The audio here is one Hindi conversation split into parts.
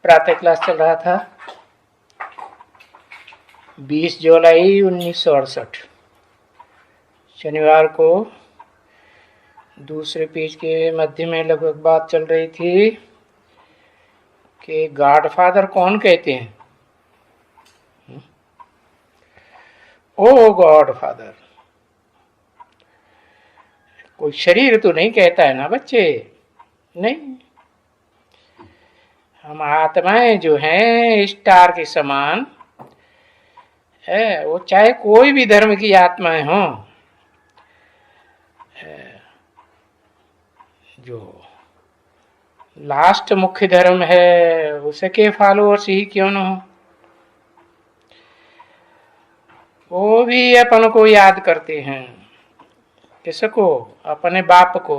प्रातः क्लास चल रहा था 20 जुलाई 1968 शनिवार को। दूसरे पेज के मध्य में लगभग बात चल रही थी कि गॉडफादर कौन कहते हैं। ओ गॉडफादर, कोई शरीर तो नहीं कहता है ना बच्चे, नहीं। हम आत्माएं जो हैं स्टार के समान है, वो चाहे कोई भी धर्म की आत्माएं हों, जो लास्ट मुख्य धर्म है उसके फॉलोअर्स ही क्यों न हो, वो भी अपन को याद करते हैं। किसको? अपने बाप को।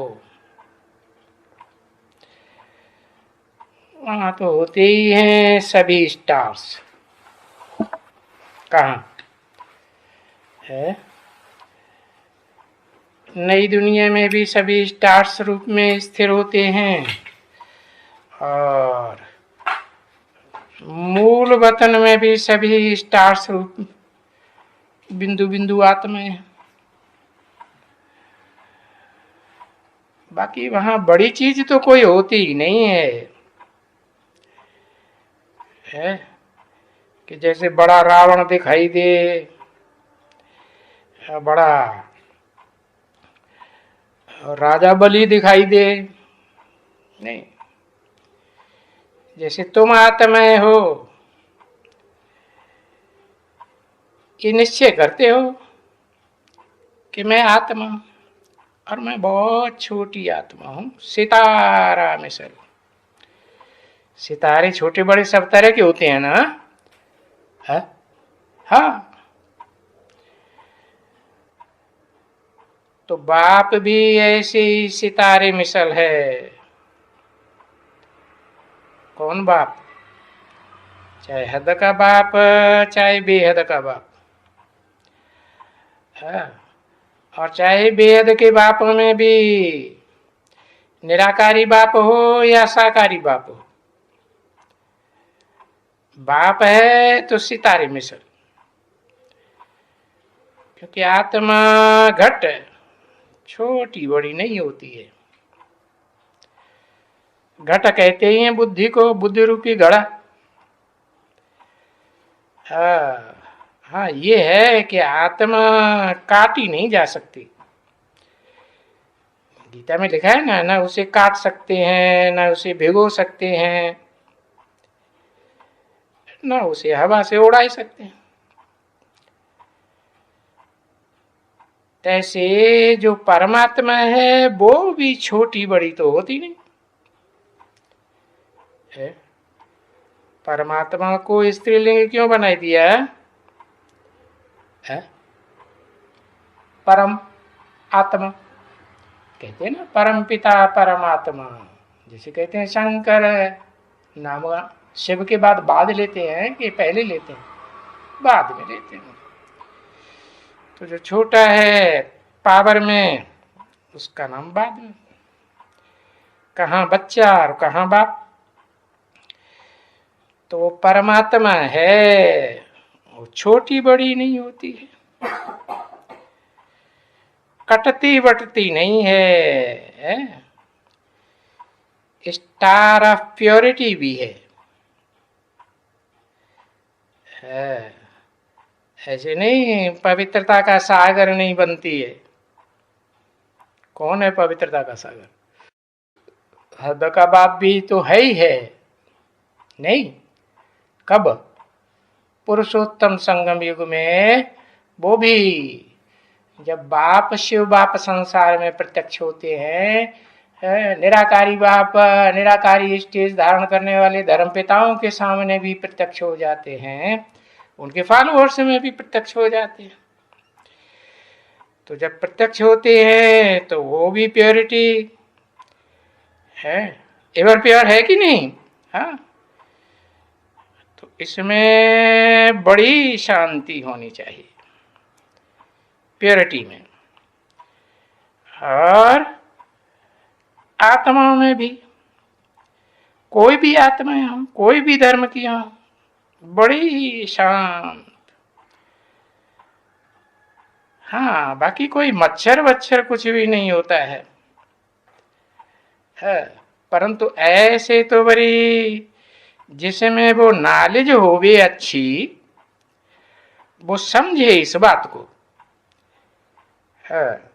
वहां तो होते ही हैं सभी स्टार्स। कहाँ है? नई दुनिया में भी सभी स्टार्स रूप में स्थिर होते हैं, और मूल वतन में भी सभी स्टार्स रूप बिंदु बिंदु आत्माएं। बाकी वहां बड़ी चीज तो कोई होती ही नहीं है कि जैसे बड़ा रावण दिखाई दे, बड़ा राजा बलि दिखाई दे, नहीं। जैसे तुम आत्माएं हो, ये निश्चय करते हो कि मैं आत्मा हूं और मैं बहुत छोटी आत्मा हूं, सितारा मिसल। सितारे छोटे बड़े सब तरह के होते हैं ना, है? हाँ, तो बाप भी ऐसे ही सितारे मिसल है। कौन बाप? चाहे हद का बाप, चाहे बेहद का बाप, है? और चाहे बेहद के बापों में भी निराकारी बाप हो या साकारी बाप हो, बाप है तो सितारे मिसल। क्योंकि आत्मा घट छोटी बड़ी नहीं होती है। घट कहते ही हैं बुद्धि को, बुद्धि रूपी घड़ा। हाँ, ये है कि आत्मा काटी नहीं जा सकती। गीता में लिखा है ना, ना उसे काट सकते हैं, ना उसे भिगो सकते हैं, ना उसे हवा से उड़ा सकते हैं। तैसे जो परमात्मा है वो भी छोटी बड़ी तो होती नहीं है। परमात्मा को स्त्रीलिंग क्यों बनाई दिया है? परम आत्मा कहते हैं ना, परम पिता परमात्मा। जैसे कहते हैं शंकर नाम शिव के बाद लेते हैं कि पहले लेते हैं? बाद में लेते हैं। तो जो छोटा है पावर में, उसका नाम बाद में। कहाँ बच्चा और कहाँ बाप। तो परमात्मा है, वो छोटी बड़ी नहीं होती है, कटती बटती नहीं है, स्टार ऑफ प्योरिटी भी है। ऐसे नहीं पवित्रता का सागर नहीं बनती है। कौन है पवित्रता का सागर? हद का बाप भी तो है ही है, नहीं? कब? पुरुषोत्तम संगम युग में, वो भी जब बाप शिव बाप संसार में प्रत्यक्ष होते हैं, निराकारी बाप निराकारी स्टेज धारण करने वाले धर्म पिताओं के सामने भी प्रत्यक्ष हो जाते हैं, उनके फॉलोअर्स में भी प्रत्यक्ष हो जाते हैं। तो जब प्रत्यक्ष होते हैं तो वो भी प्योरिटी है, एवर प्योर है कि नहीं? हाँ, तो इसमें बड़ी शांति होनी चाहिए प्योरिटी में, और आत्मा में भी। कोई भी आत्मा हो, कोई भी धर्म की हो, बड़ी शांत। हाँ, बाकी कोई मच्छर वच्छर कुछ भी नहीं होता है। परंतु ऐसे तो बड़ी, जिसमें वो नॉलेज होवे अच्छी, वो समझे इस बात को, है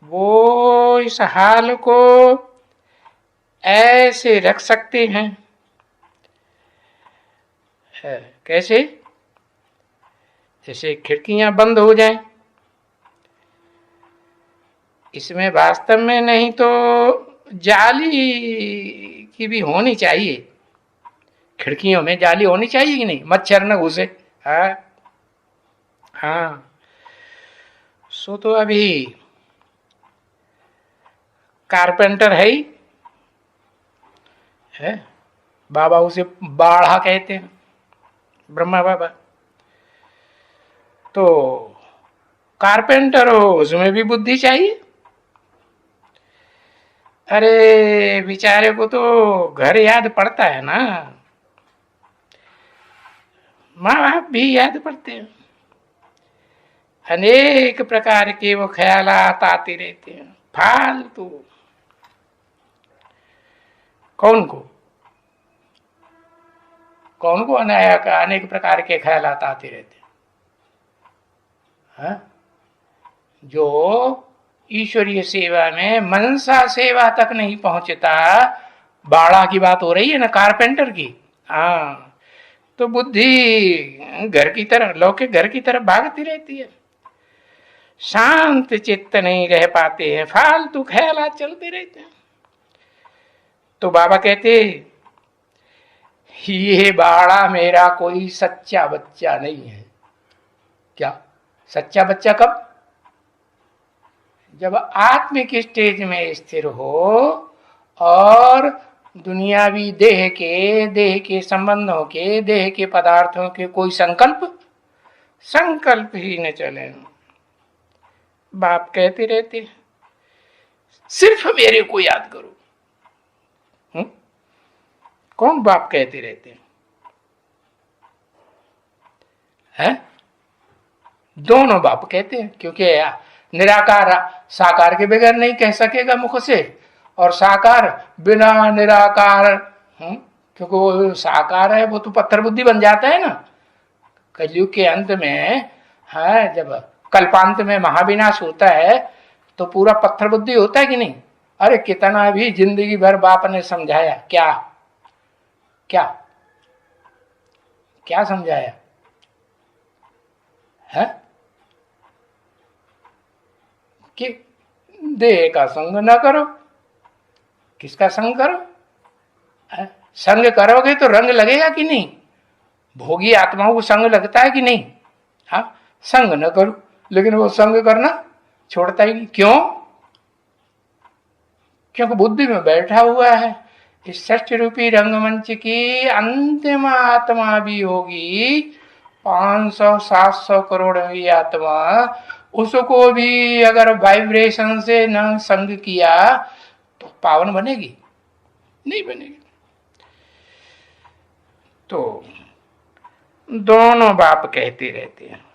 वो इस हाल को ऐसे रख सकते हैं। है कैसे? जैसे खिड़कियां बंद हो जाएं, इसमें वास्तव में नहीं तो जाली की भी होनी चाहिए, खिड़कियों में जाली होनी चाहिए कि नहीं, मच्छर न घुसे। हाँ हाँ। सो तो अभी कारपेंटर है ही है, बाबा उसे बाढ़ा कहते हैं, ब्रह्मा बाबा। तो कारपेंटर हो, उसमें भी बुद्धि चाहिए। अरे बेचारे को तो घर याद पड़ता है ना, माँ बाप भी याद पड़ते हैं, अनेक प्रकार के वो ख्यालात आते रहते हैं फालतू। कौन को अनेक प्रकार के ख्यालात आते रहते हैं। जो ईश्वरीय सेवा में मनसा सेवा तक नहीं पहुंचता, बाड़ा की बात हो रही है ना, कारपेंटर की। हाँ, तो बुद्धि घर की तरह, लौकिक घर की तरफ भागती रहती है, शांत चित्त नहीं रह पाते हैं, फालतू ख्यालात चलते रहते हैं। तो बाबा कहते, ये बाड़ा मेरा कोई सच्चा बच्चा नहीं है। क्या सच्चा बच्चा? कब? जब आत्मिक स्टेज में स्थिर हो और दुनियावी देह के संबंधों के, देह के पदार्थों के कोई संकल्प ही न चले। बाप कहते रहते, सिर्फ मेरे को याद करो। कौन बाप कहते रहते हैं? दोनों बाप कहते हैं, क्योंकि निराकार साकार के बगैर नहीं कह सकेगा मुख से, और साकार बिना निराकार, क्योंकि वो साकार है, वो तो पत्थर बुद्धि बन जाता है ना कलयुग के अंत में। है जब कल्पांत में महाविनाश होता है तो पूरा पत्थर बुद्धि होता है कि नहीं? अरे कितना भी जिंदगी भर बाप ने समझाया, क्या क्या क्या समझाया है कि देह का संग न करो। किसका संग करो? संग करोगे तो रंग लगेगा कि नहीं? भोगी आत्माओं को संग लगता है कि नहीं? हाँ, संग न करो, लेकिन वो संग करना छोड़ता ही नहीं। क्यों? क्योंकि बुद्धि में बैठा हुआ है। इस सृष्टि रूपी रंगमंच की अंतिम आत्मा भी होगी, 500-700 करोड़ भी आत्मा, उसको भी अगर वाइब्रेशन से न संग किया तो पावन बनेगी? नहीं बनेगी। तो दोनों बाप कहते रहते हैं,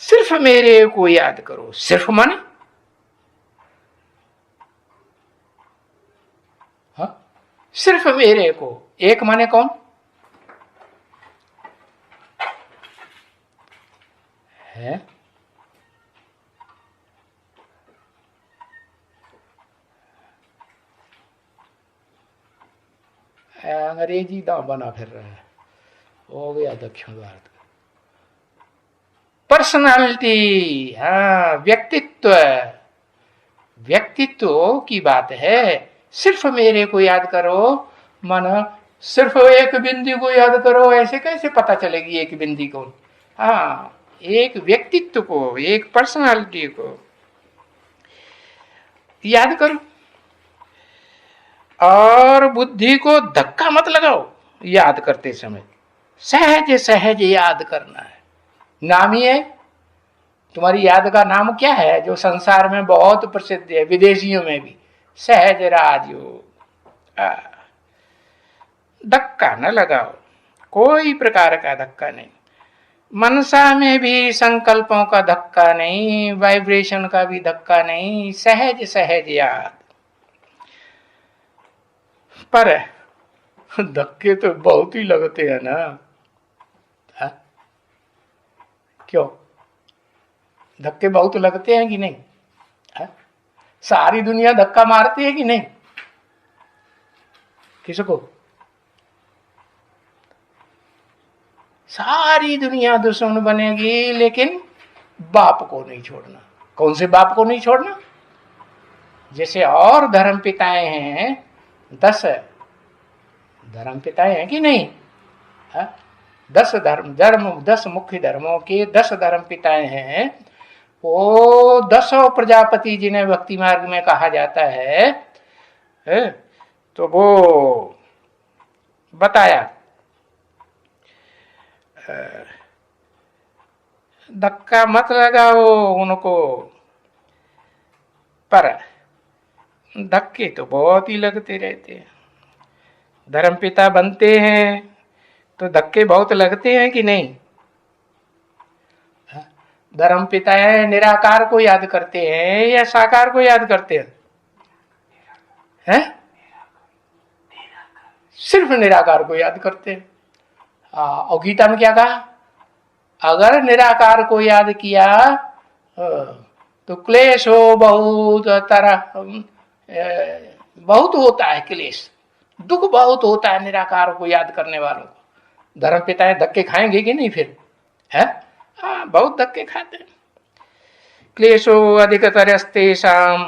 सिर्फ मेरे को याद करो। सिर्फ माने सिर्फ मेरे को। एक माने कौन है? अंग्रेजी दांव बना फिर रहा है, हो गया दक्षिण भारत का। पर्सनालिटी, हाँ, व्यक्तित्व की बात है। सिर्फ मेरे को याद करो, माना सिर्फ एक बिंदी को याद करो, ऐसे कैसे पता चलेगी एक बिंदी को? हाँ, एक व्यक्तित्व को, एक पर्सनालिटी को याद करो, और बुद्धि को धक्का मत लगाओ याद करते समय। सहज सहज याद करना है। नाम ही है। तुम्हारी याद का नाम क्या है जो संसार में बहुत प्रसिद्ध है, विदेशियों में भी? सहज राजयोग। धक्का न लगाओ, कोई प्रकार का धक्का नहीं। मनसा में भी संकल्पों का धक्का नहीं, वाइब्रेशन का भी धक्का नहीं, सहज सहज याद। पर धक्के तो बहुत ही लगते हैं ना। हा? क्यों धक्के बहुत लगते हैं कि नहीं? हा? सारी दुनिया धक्का मारती है कि नहीं? किसको? सारी दुनिया दुश्मन बनेगी, लेकिन बाप को नहीं छोड़ना। कौन से बाप को नहीं छोड़ना? जैसे और धर्म पिताएं हैं, 10 धर्म पिताएं हैं कि नहीं? हा? 10 मुख्य धर्मों के 10 धर्म पिताएं हैं। वो 10 प्रजापति जिन्हें भक्ति मार्ग में कहा जाता है, तो वो बताया धक्का मत लगाओ उनको। पर धक्के तो बहुत ही लगते रहते हैं। धर्मपिता बनते हैं तो धक्के बहुत लगते हैं कि नहीं? धर्मपिता निराकार को याद करते हैं या साकार को याद करते हैं? सिर्फ निराकार को याद करते हैं। और गीता में क्या कहा? अगर निराकार को याद किया तो क्लेश हो बहुत तरह, बहुत होता है क्लेश, दुख बहुत होता है निराकार को याद करने वालों को। धर्मपिता धक्के खाएंगे कि नहीं फिर? है बहुत धक्के खाते हैं। क्लेशो अधिकतरस्तेषाम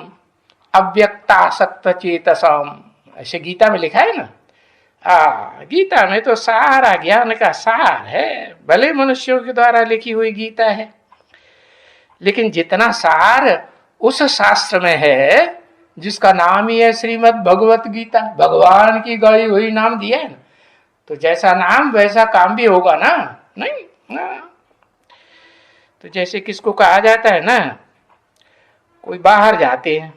अव्यक्तासक्त चेतसाम, ऐसे गीता में लिखा है ना। गीता में तो सारा ज्ञान का सार है। भले मनुष्यों के द्वारा लिखी हुई गीता है, लेकिन जितना सार उस शास्त्र में है जिसका नाम ही है श्रीमद् भगवत गीता, भगवान की गई हुई नाम दिया है ना, तो जैसा नाम वैसा काम भी होगा ना। नहीं तो जैसे किसको कहा जाता है ना, कोई बाहर जाते हैं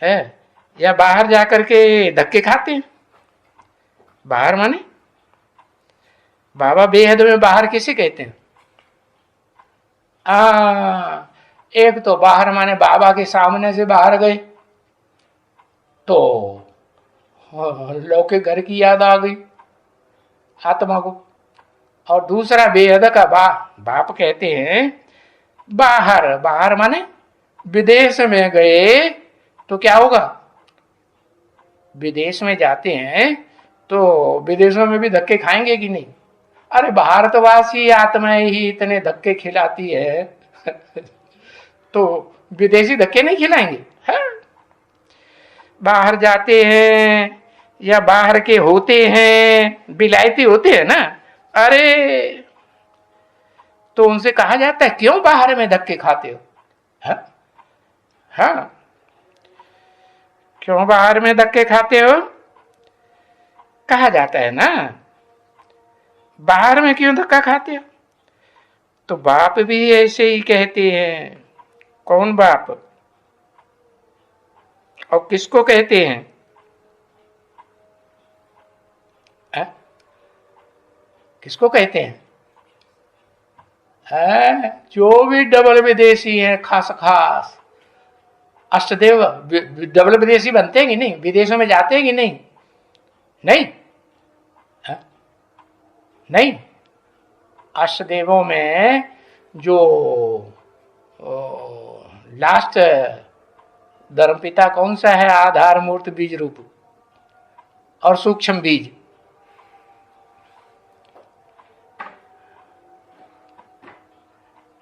है या बाहर जाकर के धक्के खाते हैं। बाहर माने बाबा बेहद में बाहर किसे कहते हैं? एक तो बाहर माने बाबा के सामने से बाहर गए तो लौकिक घर की याद आ गई आत्मा को। और दूसरा बेहद का बाप कहते हैं बाहर। बाहर माने विदेश में गए तो क्या होगा? विदेश में जाते हैं तो विदेशों में भी धक्के खाएंगे कि नहीं? अरे भारतवासी आत्माएं ही इतने धक्के खिलाती है तो विदेशी धक्के नहीं खिलाएंगे? है? बाहर जाते हैं या बाहर के होते हैं, विलायती होते हैं ना, अरे तो उनसे कहा जाता है क्यों बाहर में धक्के खाते हो? हाँ, क्यों बाहर में धक्के खाते हो कहा जाता है ना। बाहर में क्यों धक्का खाते हो? तो बाप भी ऐसे ही कहते हैं। कौन बाप? और किसको कहते हैं? किसको कहते हैं? जो भी डबल विदेशी हैं, खास खास अष्टदेव डबल विदेशी बनते हैं कि नहीं? विदेशों में जाते हैं कि नहीं? नहीं नहीं। अष्टदेवों में जो लास्ट धर्मपिता कौन सा है? आधार मूर्त बीज रूप और सूक्ष्म बीज।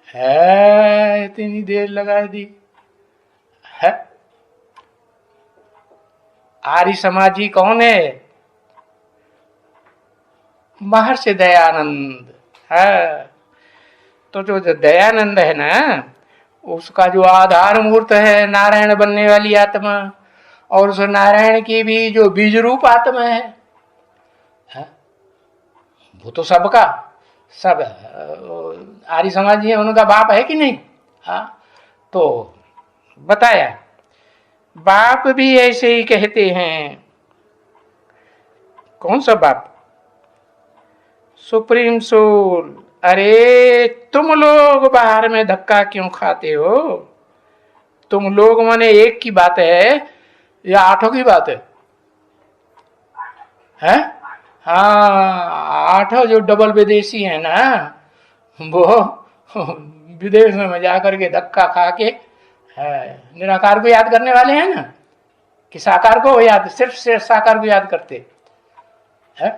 है इतनी देर लगा दी है। आर्य समाजी कौन है? महर्षि दयानंद है। तो जो दयानंद है ना, उसका जो आधार मूर्त है नारायण बनने वाली आत्मा, और उस नारायण की भी जो बीज रूप आत्मा है, वो तो सबका सब आर्य समाजी है, उनका बाप है कि नहीं? हाँ, तो बताया बाप भी ऐसे ही कहते हैं। कौन सा बाप? Supreme soul. अरे तुम लोग बाहर में धक्का क्यों खाते हो? तुम लोग माने एक की बात है या आठों की बात है? हाँ, आठों जो डबल विदेशी है ना, वो विदेश में जाकर के धक्का खा के निराकार को याद करने वाले हैं ना, कि साकार को याद, सिर्फ साकार को याद करते हैं।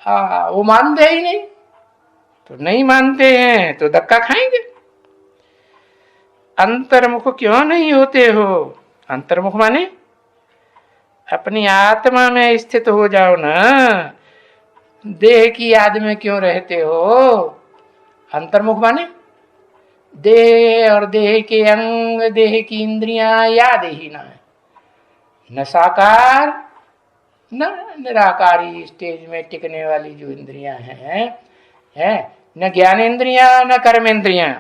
हाँ, वो मानते ही नहीं, तो नहीं मानते हैं तो धक्का खाएंगे। अंतर्मुख क्यों नहीं होते हो? अंतर्मुख माने अपनी आत्मा में स्थित हो जाओ ना। देह की याद में क्यों रहते हो? अंतर्मुख माने देह और देह के अंग, देह की इंद्रियां याद ही ना है, न साकार न निराकारी स्टेज में टिकने वाली जो इंद्रियां हैं, न ज्ञानेन्द्रियां न कर्मेंद्रियां,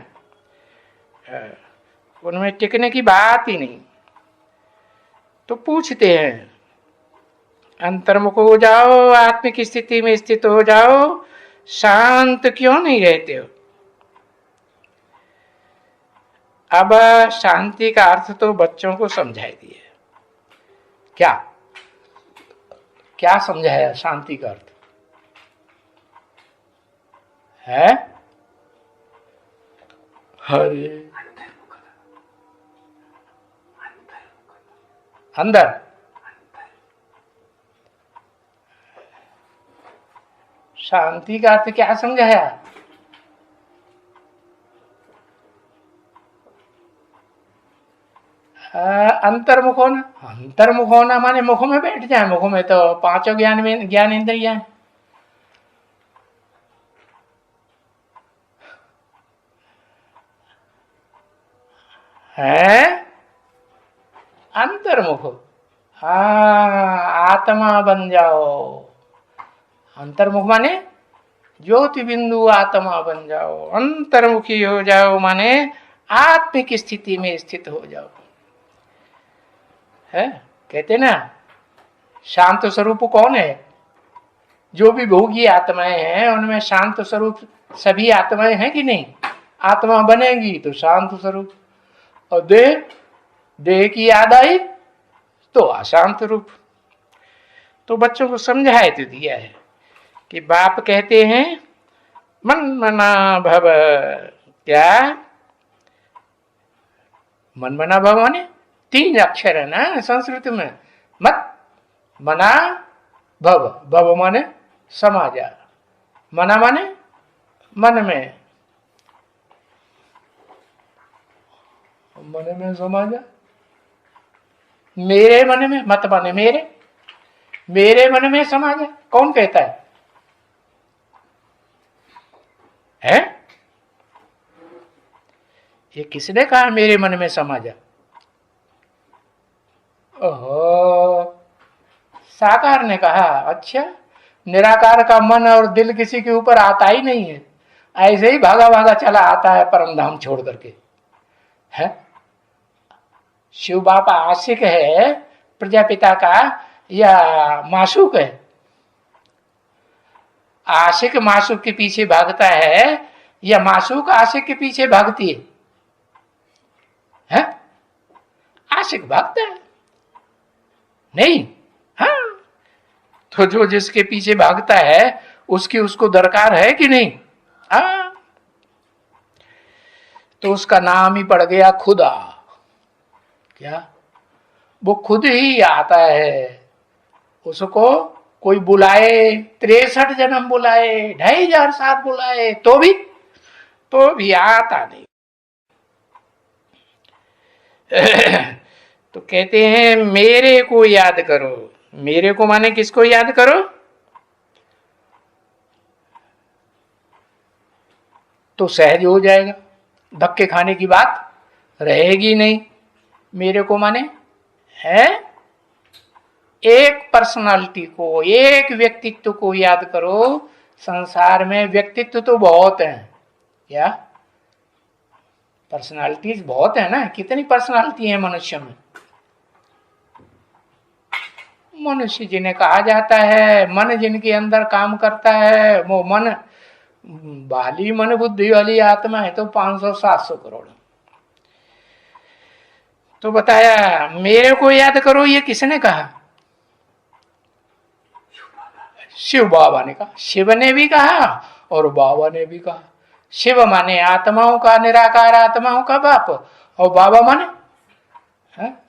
उनमें टिकने की बात ही नहीं। तो पूछते हैं, अंतर्मुख हो जाओ, आत्मिक स्थिति में स्थित हो जाओ, शांत क्यों नहीं रहते हो? अब शांति का अर्थ तो बच्चों को समझाई दिए। क्या क्या समझाया शांति का अर्थ है? हरे अंदर शांति का अर्थ क्या समझाया? अंतर्मुख होना। अंतर्मुख होना माने मुख में बैठ जाए। मुख में तो पांचों ज्ञान इंद्रियां है। अंतर्मुख, आत्मा बन जाओ। अंतर्मुख माने ज्योति बिंदु आत्मा बन जाओ, अंतर्मुखी हो जाओ माने आत्मिक स्थिति में स्थित हो जाओ। है, कहते ना शांत स्वरूप कौन है? जो भी भोगी आत्माएं हैं उनमें शांत स्वरूप सभी आत्माएं हैं कि नहीं? आत्मा बनेगी तो शांत स्वरूप, और देह की याद आई तो अशांत रूप। तो बच्चों को समझाए तो दिया है कि बाप कहते हैं मन मना भव। क्या मन मना भव माने 3 अक्षर है ना संस्कृत में। मत मना भव, भव माने समा जा, मना माने मन में समा जा। मेरे मन में, मत माने मेरे मन में समा जा। कौन कहता है? ये किसने कहा मेरे मन में समा जा? ओहो, साकार ने कहा। अच्छा, निराकार का मन और दिल किसी के ऊपर आता ही नहीं है, ऐसे ही भागा भागा चला आता है परम धाम छोड़ करके। है शिव बाबा आशिक है प्रजापिता का या माशूक है? आशिक माशूक के पीछे भागता है या माशूक आशिक के पीछे भागती है? आशिक भागता है नहीं। हाँ, तो जो जिसके पीछे भागता है उसकी उसको दरकार है कि नहीं? हाँ, तो उसका नाम ही पड़ गया खुदा। क्या वो खुद ही आता है? उसको कोई बुलाए 63 जन्म बुलाए, 2500 साल बुलाए तो भी आता नहीं। तो कहते हैं मेरे को याद करो। मेरे को माने किसको याद करो? तो सहज हो जाएगा, धक्के खाने की बात रहेगी नहीं। मेरे को माने है एक पर्सनालिटी को, एक व्यक्तित्व को याद करो। संसार में व्यक्तित्व तो बहुत हैं, क्या पर्सनालिटीज बहुत है ना? कितनी पर्सनालिटी है मनुष्य में? मनुष्य जिन्हें कहा जाता है, मन जिनके अंदर काम करता है, वो मन वाली मन बुद्धि वाली आत्मा है तो 500-700 करोड़। तो बताया मेरे को याद करो, ये किसने कहा? शिव बाबा ने कहा। शिव ने भी कहा और बाबा ने भी कहा। शिव माने आत्माओं का, निराकार आत्माओं का बाप, और बाबा माने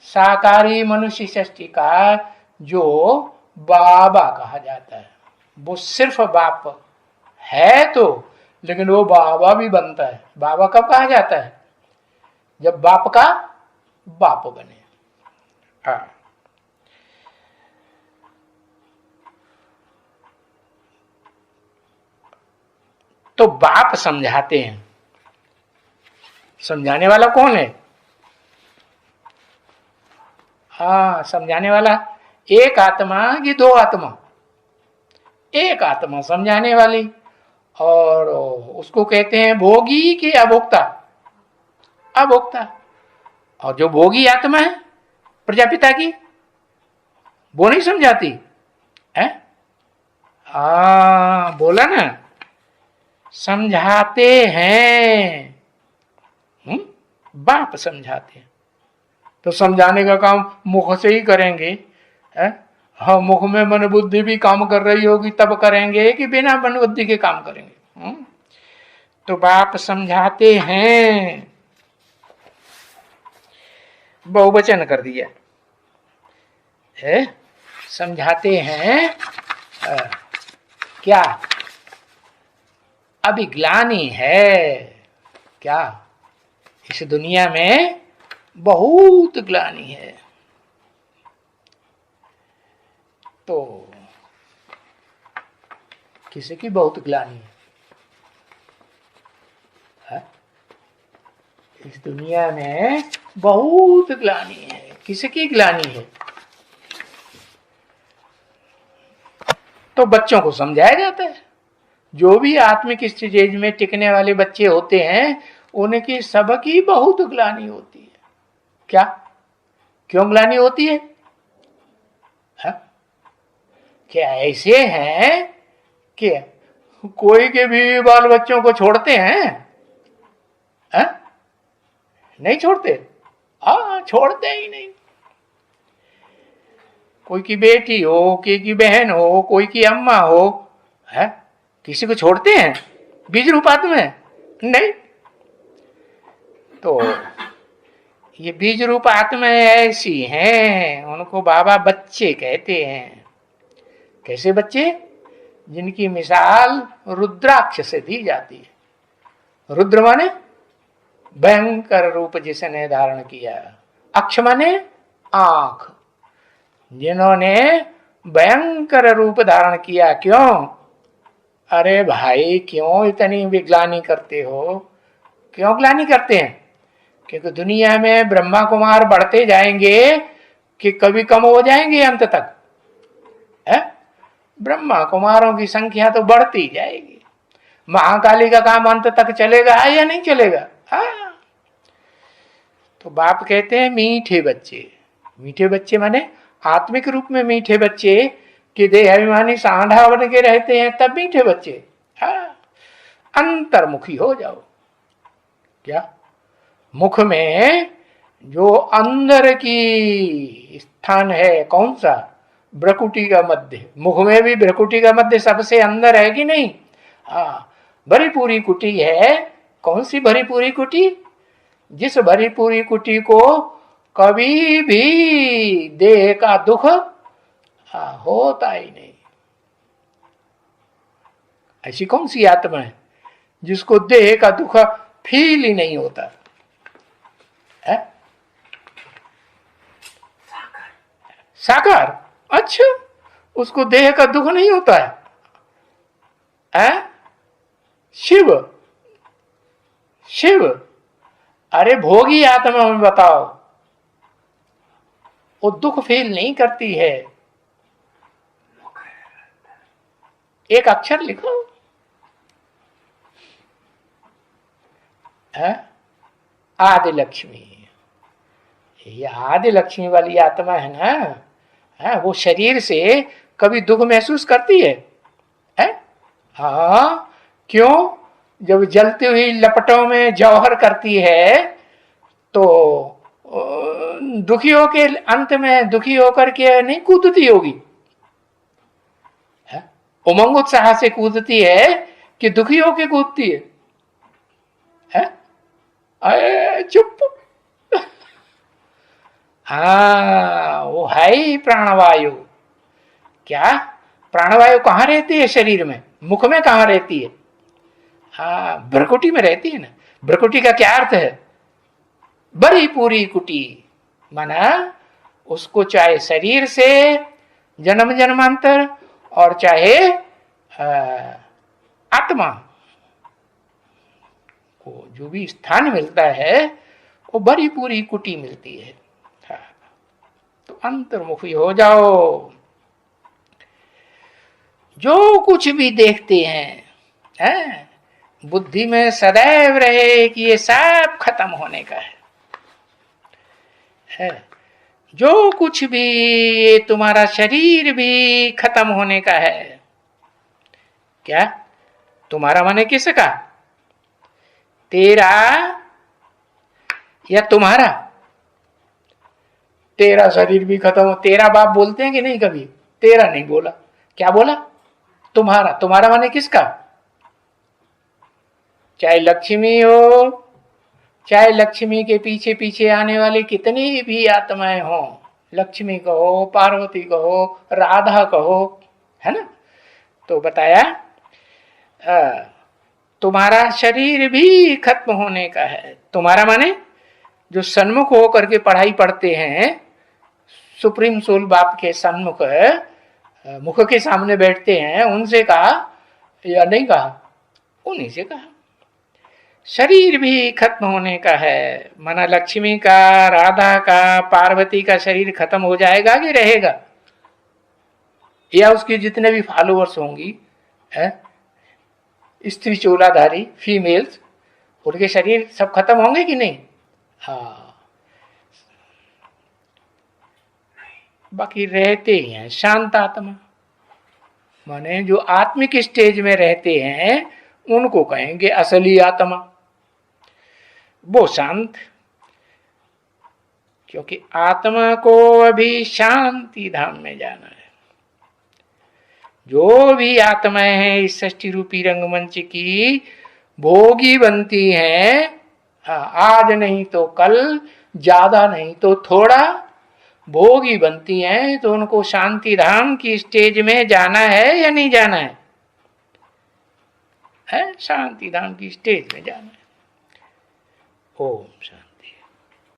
साकारी मनुष्य सृष्टि का जो बाबा कहा जाता है। वो सिर्फ बाप है तो, लेकिन वो बाबा भी बनता है। बाबा कब कहा जाता है? जब बाप का बाप बने। हाँ, तो बाप समझाते हैं। समझाने वाला कौन है? हाँ, समझाने वाला एक आत्मा कि दो आत्मा? एक आत्मा समझाने वाली। और उसको कहते हैं भोगी कि अभोक्ता? अभोक्ता। और जो भोगी आत्मा है प्रजापिता की, वो नहीं समझाती है? बोला ना, समझाते हैं। बाप समझाते हैं। तो समझाने का काम मुख से ही करेंगे, है? हाँ, मुख में मन बुद्धि भी काम कर रही होगी तब करेंगे कि बिना मन बुद्धि के काम करेंगे? तो बाप समझाते हैं, बहुवचन कर दिया है। समझाते हैं क्या? अभी ग्लानि है क्या? इस दुनिया में बहुत ग्लानि है। तो किसी की बहुत ग्लानि है? इस दुनिया में बहुत ग्लानि है। किसकी ग्लानि है? तो बच्चों को समझाया जाता है। जो भी आत्मिक स्टेज में टिकने वाले बच्चे होते हैं, उनकी सबकी बहुत ग्लानि होती है। क्या? क्यों ग्लानि होती है? क्या ऐसे हैं कि कोई के भी बाल बच्चों को छोड़ते हैं? नहीं छोड़ते। छोड़ते ही नहीं। कोई की बेटी हो, कोई की बहन हो, कोई की अम्मा हो, है? किसी को छोड़ते हैं बीज रूपात में? नहीं। तो ये बीज रूप आत्माएं ऐसी हैं, उनको बाबा बच्चे कहते हैं। कैसे बच्चे? जिनकी मिसाल रुद्राक्ष से दी जाती है। रुद्र माने भयंकर रूप जिसने धारण किया, अक्ष माने आंख, जिन्होंने भयंकर रूप धारण किया। क्यों? अरे भाई, क्यों इतनी विग्लानि करते हो? क्यों ग्लानि करते हैं? क्योंकि दुनिया में ब्रह्मा कुमार बढ़ते जाएंगे कि कभी कम हो जाएंगे अंत तक, है? ब्रह्मा कुमारों की संख्या तो बढ़ती जाएगी। महाकाली का काम अंत तक चलेगा या नहीं चलेगा? तो बाप कहते हैं मीठे बच्चे। मीठे बच्चे माने आत्मिक रूप में मीठे बच्चे कि देहाभिमानी सांढा बन के रहते हैं, तब मीठे बच्चे। अंतर्मुखी हो जाओ। क्या? मुख में जो अंदर की स्थान है, कौन सा? भ्रकुटी का मध्य। मुख में भी भ्रकुटी का मध्य सबसे अंदर है कि नहीं? भरी पूरी कुटी है। कौन सी भरी पूरी कुटी? जिस भरी पूरी कुटी को कभी भी देह का दुख होता ही नहीं। ऐसी कौन सी आत्मा है जिसको देह का दुख फील ही नहीं होता है? साकार। अच्छा, उसको देह का दुख नहीं होता है? शिव। शिव। अरे भोगी आत्मा में बताओ, वो दुख फील नहीं करती है। एक अक्षर लिखो, आदि लक्ष्मी। ये आदि लक्ष्मी वाली आत्मा है ना, है, वो शरीर से कभी दुख महसूस करती है? हाँ, क्यों? जब जलती हुई लपटों में जौहर करती है तो दुखी होके अंत में दुखी होकर के नहीं कूदती होगी, उमंग उत्साह से कूदती है कि दुखी होके कूदती है? चुप। हाँ, वो है ही प्राणवायु। क्या प्राणवायु कहाँ रहती है शरीर में? मुख में कहाँ रहती है? हाँ, भ्रकुटी में रहती है ना। भ्रकुटी का क्या अर्थ है? बड़ी पूरी कुटी, माना उसको चाहे शरीर से जन्म जन्मांतर और चाहे आत्मा को जो भी स्थान मिलता है वो बड़ी पूरी कुटी मिलती है। हाँ, तो अंतर्मुखी हो जाओ। जो कुछ भी देखते हैं, बुद्धि में सदैव रहे कि ये सब खत्म होने का है। जो कुछ भी, तुम्हारा शरीर भी खत्म होने का है। क्या? तुम्हारा माने किसका? तेरा या तुम्हारा? तेरा शरीर भी खत्म हो। तेरा बाप बोलते हैं कि नहीं? कभी तेरा नहीं बोला। क्या बोला? तुम्हारा। तुम्हारा माने किसका? चाहे लक्ष्मी हो, चाहे लक्ष्मी के पीछे पीछे आने वाली कितनी भी आत्माएं हो, लक्ष्मी कहो, पार्वती कहो, राधा कहो, है ना? तो बताया तुम्हारा शरीर भी खत्म होने का है। तुम्हारा माने जो सन्मुख होकर के पढ़ाई पढ़ते हैं, सुप्रीम सोल बाप के सन्मुख मुख के सामने बैठते हैं, उनसे कहा या नहीं कहा? उन्हीं से कहा शरीर भी खत्म होने का है। माना लक्ष्मी का, राधा का, पार्वती का शरीर खत्म हो जाएगा कि रहेगा? या उसके जितने भी फॉलोअर्स होंगी, स्त्री चोलाधारी फीमेल्स, उनके शरीर सब खत्म होंगे कि नहीं? हाँ, बाकी रहते ही हैं शांत आत्मा। माने जो आत्मिक स्टेज में रहते हैं उनको कहेंगे असली आत्मा, वो शांत। क्योंकि आत्मा को अभी शांति धाम में जाना है। जो भी आत्माएं हैं इस सृष्टि रूपी रंगमंच की भोगी बनती हैं, आज नहीं तो कल, ज्यादा नहीं तो थोड़ा भोगी बनती हैं, तो उनको शांति धाम की स्टेज में जाना है या नहीं जाना है? शांति धाम की स्टेज में जाना है। ओम शांति।